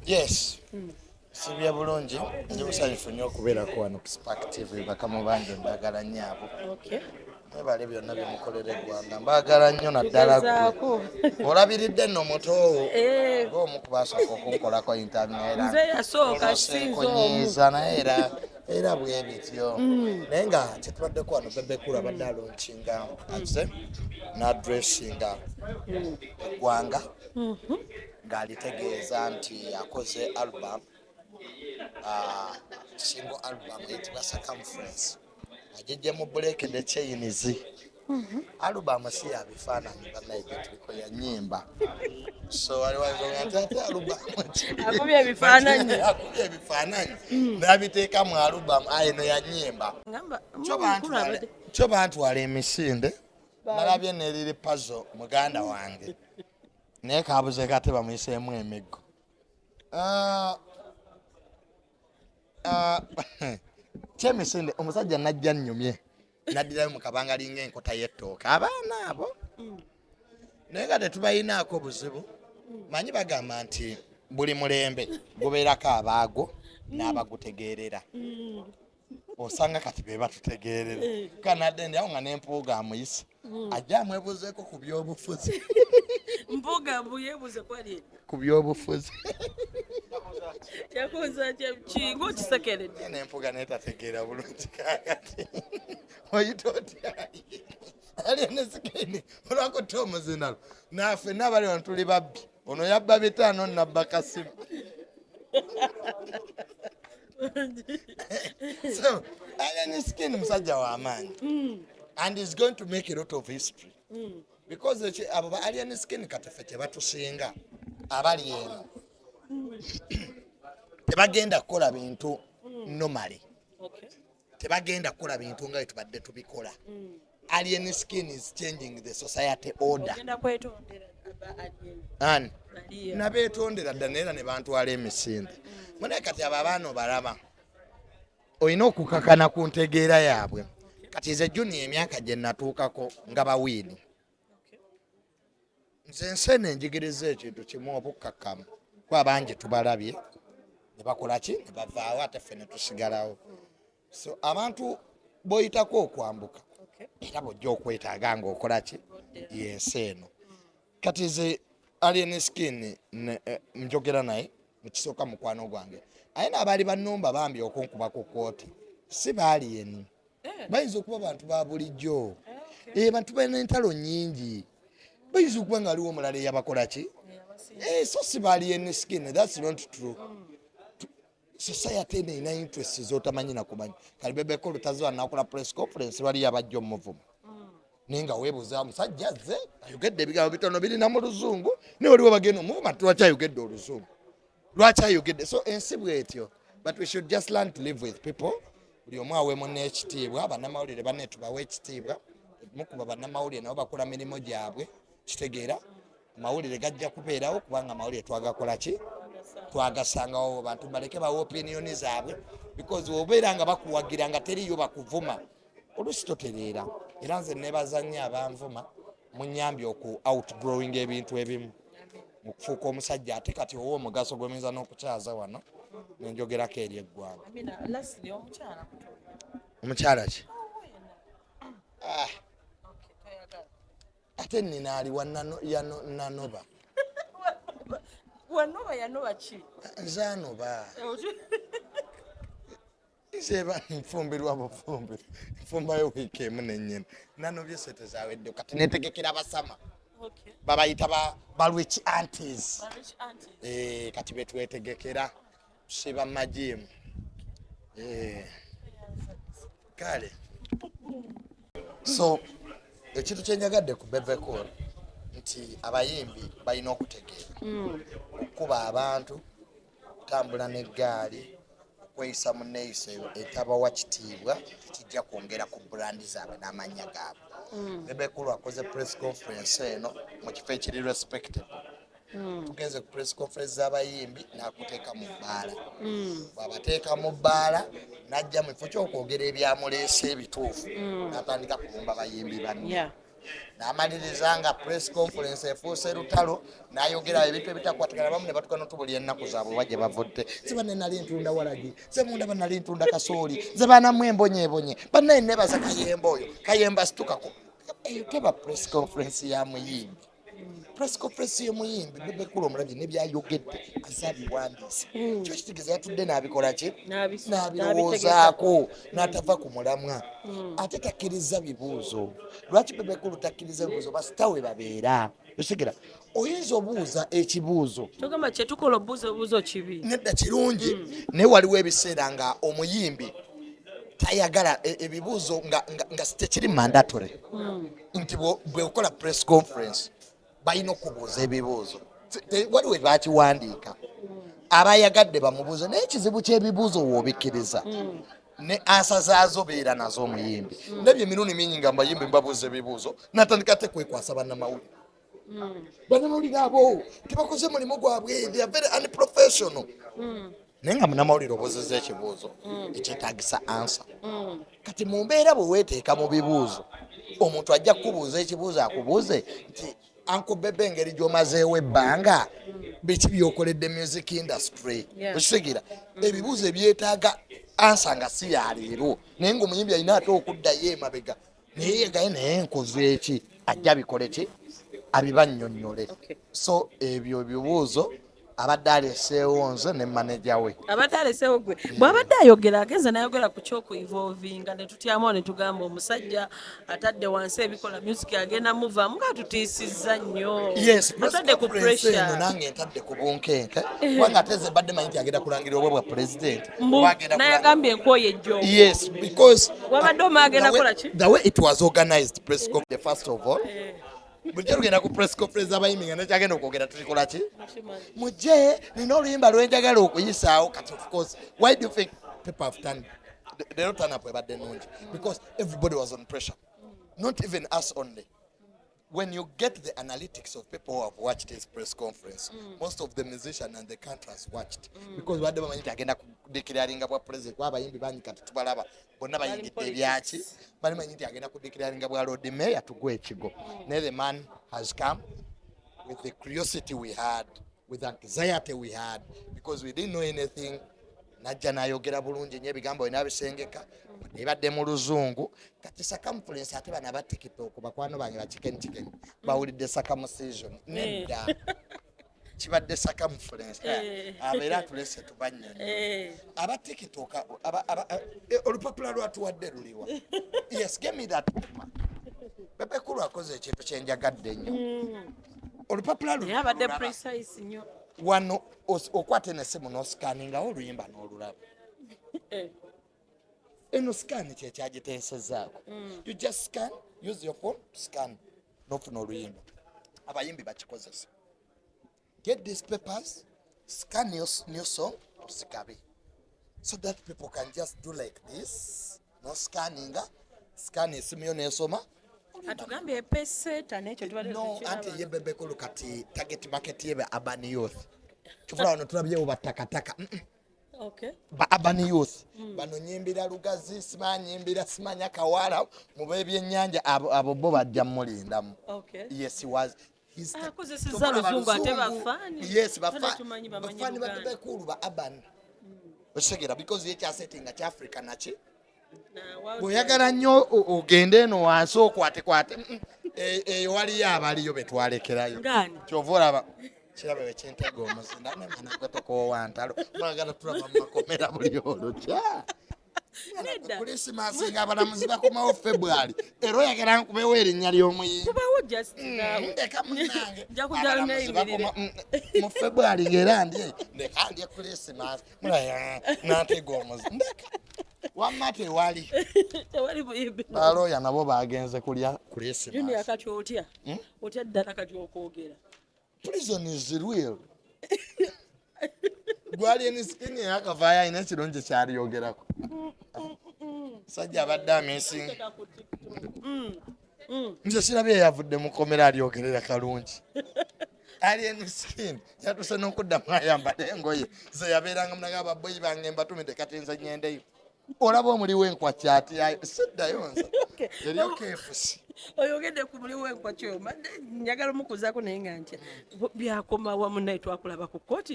Yes. Sibya bulungi ndi musanyufu nnyo okubeerako wano Perspective bakamu bange mbagala nnyo abo. Mwebale byonna bye mukolera eggwanga mbagala nnyo naddala ggwe. Olabiridde nno muto ng'omu ku baasooka okunkolako internet nze yasooka sinziza naye era bwe bityo naye nga kyetubaddeku wano Bebekulu abadde alonkinga aze n'adressinga eggwanga ng'alitegeeza nti akoze album single album eyitibwa Circumference agijje mu Break the Chains. Album si ya bifaananyi bannayige tuliko ya nnyimba so waliwo ate album akubye ebifaananyi n'abiteeka mu album eno ya nnyimba kyo bantwala emisinde nalabye neriri puzzle muganda wange naye kabuze kate bamuyiseemu emiggo kyemisinde omusajja najja nnyumye naddirayo mu Kabangali ng'enkota y'ettooke abaana abo naye nga tetubayinaako buzibu manyi bagamba nti buli mulembe gubeerako abaago n'abagutegeerera osanga kati be batutegeerera kanadde ndi awo nga n'empuuga amuyise ajja amwebuzeeko ku byobufuzi mpuuga yeebuze kwali ku byobufuzi yakoza kingo kisekeredde n'empuuga neetategeera bulungi kakati oyita otya ali nesikeni olwakutta omuzinalo naffe n'abali wano tuli babbi ono yabba bitaano nabba kasimu so Alien Skin musajja wa amaanyi and is going to make a lot of history because abo ba Alien Skin katafe kye batusinga abali eno tebagenda kukola bintu normally tebagenda kukola bintu nga tubadde tubikola. Alien Skin is changing the society order and nabeetondera ddala era ne bantwala emisinde mune kati abo abaana obalaba olina okukakana ku ntegeera yaabwe kati ze juni emyaka gye natuukako nga bawiini nze nsene enjigiriza ekintu kimu obukkakkamu ku abangi tubalabye ne bakola ki ne bavaawo ate ffe ne tusigalawo so abantu boyitako okwambuka era bojja okwetaaga ng'okola ki yensi eno kati ze Alien Skin njogera naye mukisooka mukwano gwange aye n'abaali bannumba bambi okunkuba ku kooti si baali eno bayinza okuba bantu ba bulijjo bantu balina entalo nnyingi bayinza okuba ng'aliwo omulala eyabakola ki so si baali Alien Skin. That's not true. Society ina interest zotamanyi na kumanyi kali Bebekulu taziwa nakola press conference wali yabajjo muvumo ninga webuza musajja ze ayogedde ebigambo bitono biri na mu luzungu ne waliwo bageno muvuma lwacha ayogedde oluzungu lwacha ayogedde so ensibu etyo but we should just learn to live with people buli omu aweemu n'ekitiibwa bannamawulire banne tubawe ekitiibwa mukuba bannamawulire nabo bakola mirimu gyabwe kitegeera amawulire gajja kubeerawo kubanga amawulire twagakola ki twagasangawo bantu baleke bawa opinioni zaabwe because obeera nga bakuwagira nga teriyo bakuvuma oluusi totereera era nze nebaza nnyo abanvuma munyambye oku outgrowing ebintu ebimu mu kufuuka omusajja ate kati owo omugaso gw'oyinza n'okukyaza wano nenjogerako eri eggwanga omukyala ki ate nina ali nanoba wanoba yanoba ki nze anoba iseba nfumbirwa bufumbiri nfumbayo wiiki emu nennyini nanobye sente zawedde kati netegekera basama babayita ba rich aunties kati betwetegekera tusiba majimu kale so ekintu kyenjagadde ku Bebekulu nti abayimbi balina okutegeera okuba abantu okutambula n'eggaali okweyisa mu neeyisa etabawa kitiibwa kijja kwongera ku brandi zaabwe n'amannya gaabwe. Bebekulu akoze press conference eno mu kifo ekiri respectable tugenze ku press conference z'abayimbi n'akuteeka mu bbaala bw'abateeka mu bbaala n'ajja mu kifo ky'okwogera ebyamuleese ebituufu n'atandika kulumba bayimbi banne n'amaliriza nga press conference efuuse lutalo n'ayogera ebintu ebitakwatagana bamu ne batukana tubuli ennaku zaabwe bajje bavudde ze banne nali ntunda walagi ze munda banali ntunda kasooli ze banamu embonyebonye bannaye nebaza kayemba oyo kayemba situkako eyo teba press conference ya muyimbi press conference y'omuyimbi Bebekulu Omulabye nebyayogedde azabiwandiise kyo kitegeeza yatudde n'abikola ki n'abirowoozaako n'atava ku mulamwa ate takkiriza bibuuzo lwaki Bebekulu takkiriza bibuuzo basitawe babeera osigera oyinza obuuza ekibuuzo togamba kyetukola obuuzo kibi nedda kirungi naye waliwo ebiseera nga omuyimbi tayagala ebibuuzo nga tekiri mandatory nti bwekola press conference balina okubuuza ebibuuzo waliwo bakiwandiika abayagadde bamubuuze naye ekizibu ky'ebibuuzo woobikkiriza ne ansa zaazo beera nazo omuyimbi nebyo emirundi mingi nga mbayimbi mbabuuza ebibuuzo natandika te kwekwasa bannamawulire bannamawulire abo tebakoze mulimu gwabwe they are very unprofessional naye nga munnamawulire obuuzizza ekibuuzo ekyetaagisa ansa kati mu mbeera bwe weeteeka mu bibuuzo omuntu ajja kukubuuza ekibuuzo akubuuze nti Uncle Bebe engeri gy'omazeewo ebbanga biki byokoledde music industry okitegera ebibuuzo ebyetaaga ansa nga si yaleero naye ng'omuyimbi alina ate okuddayo emabega naye yegaye naye nkoze eki ajja bikole ki abibannyonnyole so ebyo ebibuuzo abadde aleeseewo nze ne maneja we abadde aleeseewo gwe bw'abadde ayogera agenza n'ayogera ku kyokuinvolvinga ne tutyamu ne tugamba omusajja atadde wansi ebikola music agenda muvaamu nga tutiisizza nnyo atadde ku pressure nange ntadde ku bunkenke kubanga ateze badde manyi nti agenda kulangirira obwa president nayagambye enkwoyo ejjo yes because wabadde oma agenda kukola ki the way it was organized press conference first of all bulijjo lugenda ku press conference abayimbi nga nekyagenda okwogera tukikola ki mujje nina oluyimba lwenjagala okuyisaawo kati of course why do you think people have turned they don't turn up ebadde nungi because everybody was on pressure not even us only when you get the analytics of people who have watched this press conference most of the musicians and the country has watched because badde bamanyi nti agenda kudeclaringa bwa president abayimbi bangi kati tubalaba bonna bayingidde ebyaki bali manyi nti agenda kudeclaringa bwa Lord Mayor tugwa ekigo naye the man has come with the curiosity we had with the anxiety we had because we didn't know anything najja n'ayogera bulungi nnyo ebigambo bina bisengeka ebadde mu luzungu kati circumference ate bana ba TikTok bakwano bange ba chicken bawulidde circumcision nedda kibadde circumference abeera tulese tubanyonyo aba TikTok olupapula lwatuwadde luliwa yes give me that paper Bebekulu akoze ekintu kyenjagadde nnyo olupapula luliwa abadde precise nnyo wano okwate nesimu n'osikaninga oluyimba n'olulaba eno scan kyekyagiteesezaako you just scan use your phone scan n'ofuna oluyimba abayimbi bakikozesa get these papers scan your song osigabe so that people can just do like this no scanninga scan esimu yo n'esoma atugambye peseta n'ekyo tubadde no anti ye Bebekulu kati target market ye urban youth kivula wano tulabyewo batakataka okay ba urban youth bano nyimbira lugazi simanya kawala mu b'ebyennyanja abo bo bajja mulindamu okay yes he was akozesezza luzungu ate bafaani yes bafaani ba Bebekulu ba urban osegera because ye kyasettinga kya Africa naki bw'oyagala nnyo ogende eno wansi okwate eyo waliyo abaliyo betwalekerayo kyova olaba kirabe wekyentega omuzinda nemana gwetokowa ntalo mwagala tulaba mumakomera buli olukya kulisimasi nga abalamuzi bakomawo February era oyagala nkubewo erinnya ly'omuyimbi ndeka munange abalamuzi bakoma mu February ng'era ndeka ndye kulisimasi mulaya natega omuzinda ndeka wamma tewali balooya nabo bagenze kulya kulisimasi kati otya ddala kati okwogera prison is real gwali enisikini yakavaayo alina ekirungi kyaliyogerako sajja abadde amissing nze sirabye yavudde mukomera alyogerera kalungi ali enisikini yatuse n'okuddamu ayambala engoye ze yabeeranga munaga ababoyi bange mbatumidde kati nze nyendeyo olaba omuli w'enkwa kyati siddayo nza eryo KFC oyogedde ku muli w'enkwa kyo madde njagala omukuzaako naye nga ntya byakomawa munnaye twakulaba ku kkooti